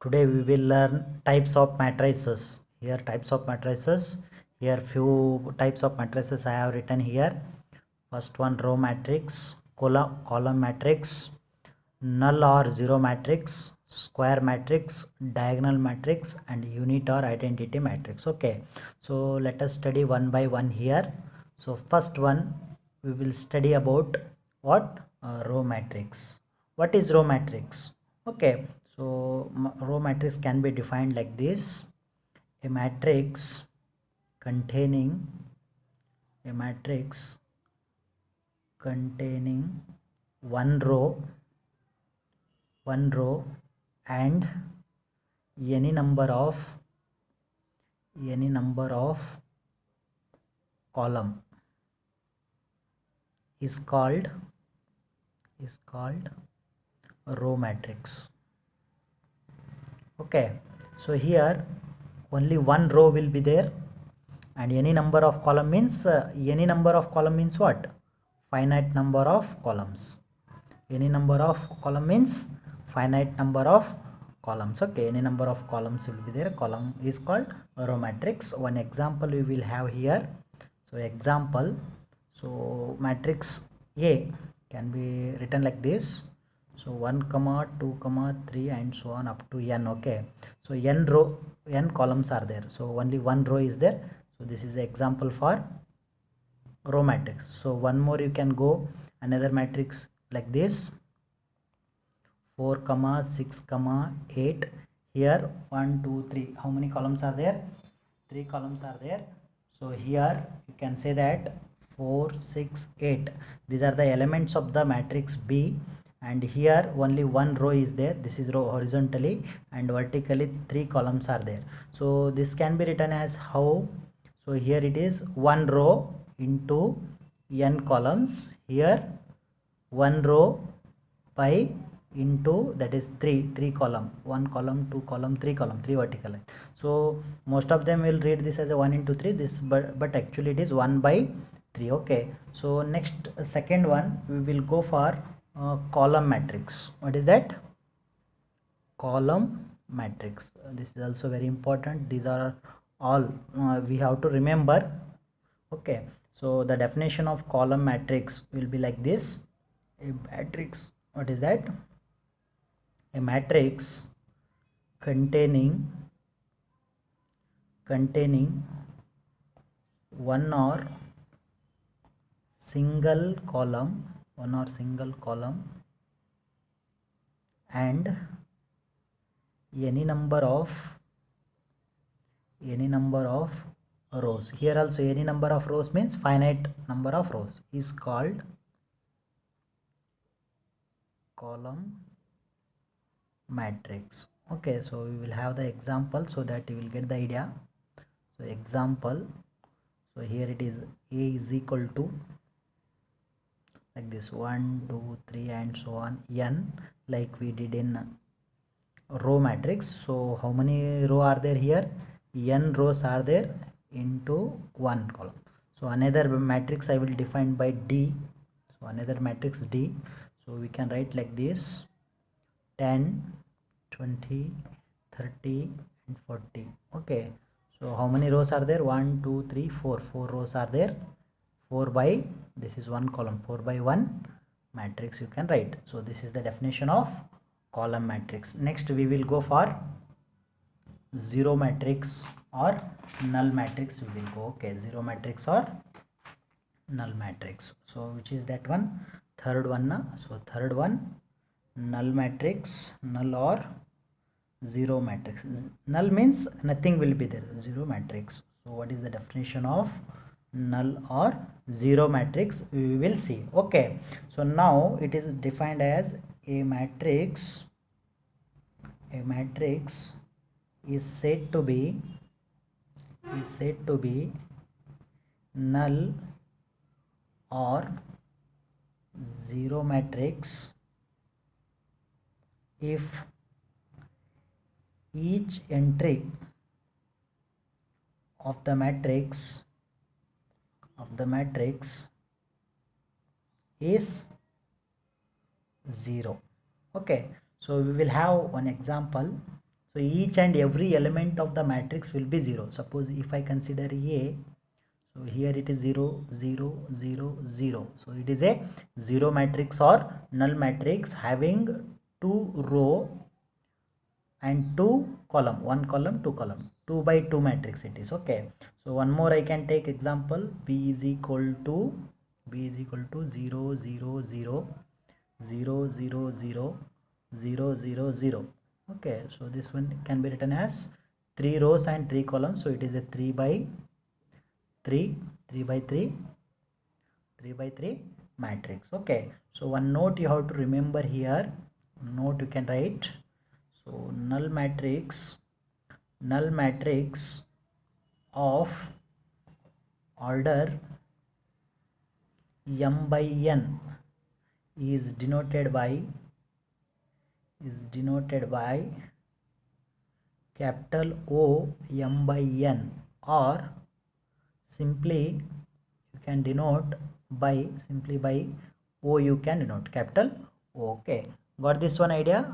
Today we will learn types of matrices. Here types of matrices. Here few types of matrices I have written here. First one, row matrix, column matrix, null or zero matrix, square matrix, diagonal matrix, and unit or identity matrix. Okay, so let us study one by one here. So first one, we will study about what? Row matrix. What is row matrix? Okay, so row matrix can be defined like this: a matrix containing a matrix containing one row and any number of column is called row matrix. Okay, so here only one row will be there, and any number of column means what? Finite number of columns. Any number of column means finite number of columns. Okay, any number of columns will be there. Column is called row matrix. One example we will have here. So example, so matrix A can be written like this. So 1 comma 2 comma 3 and so on up to n. Okay, so n columns are there, so only one row is there. So this is the example for row matrix. So one more you can go another matrix like this: 4 comma 6 comma 8. Here 1 2 3, how many columns are there? 3 columns are there. So here you can say that 4 6 8, these are the elements of the matrix B, and here only one row is there. This is row horizontally, and vertically 3 columns are there. So this can be written as how? So here it is one row into n columns. Here one row by into, that is 3 column, 1 column 2 column 3 column, 3 vertical line. So most of them will read this as a 1 into 3, this, but actually it is 1 by 3. Okay, so next second one we will go for column matrix. What is that? Column matrix. This is also very important. These are all we have to remember. Okay, so the definition of column matrix will be like this: a matrix, what is that? A matrix containing one or single column and any number of rows. Here also any number of rows means finite number of rows is called column matrix. Okay, so we will have the example so that you will get the idea. So example, so here it is A is equal to like this 1 2 3 and so on n, like we did in row matrix. So how many row are there here? N rows are there into one column. So another matrix I will define by D. So another matrix D, so we can write like this: 10 20 30 and 40. Okay, so how many rows are there? 1 2 3 4 rows are there. 4 by, this is one column, 4 by 1 matrix you can write. So this is the definition of column matrix. Next we will go for zero matrix or null matrix we will go. Okay, zero matrix or null matrix. So which is that one? Third one na? So third one, null matrix, null or zero matrix. Null means nothing will be there, zero matrix. So what is the definition of null or zero matrix? We will see. Okay, so now it is defined as a matrix is said to be null or zero matrix if each entry of the matrix is 0. Okay, so we will have one example. So each and every element of the matrix will be 0. Suppose if I consider A, so here it is 0, 0, 0, 0. So it is a 0 matrix or null matrix having 2 row and 2 column, 1 column, 2 column, 2 by 2 matrix it is. Okay, so one more I can take example. B is equal to 0, 0, 0, 0, 0, 0, 0, 0, 0. Okay, so this one can be written as 3 rows and 3 columns, so it is a 3 by 3, 3 by 3, 3 by 3 matrix. Okay, so one note you have to remember here, note you can write. So null matrix of order m by n is denoted by capital O m by n, or simply you can denote by O, you can denote capital O. Okay, got this one idea?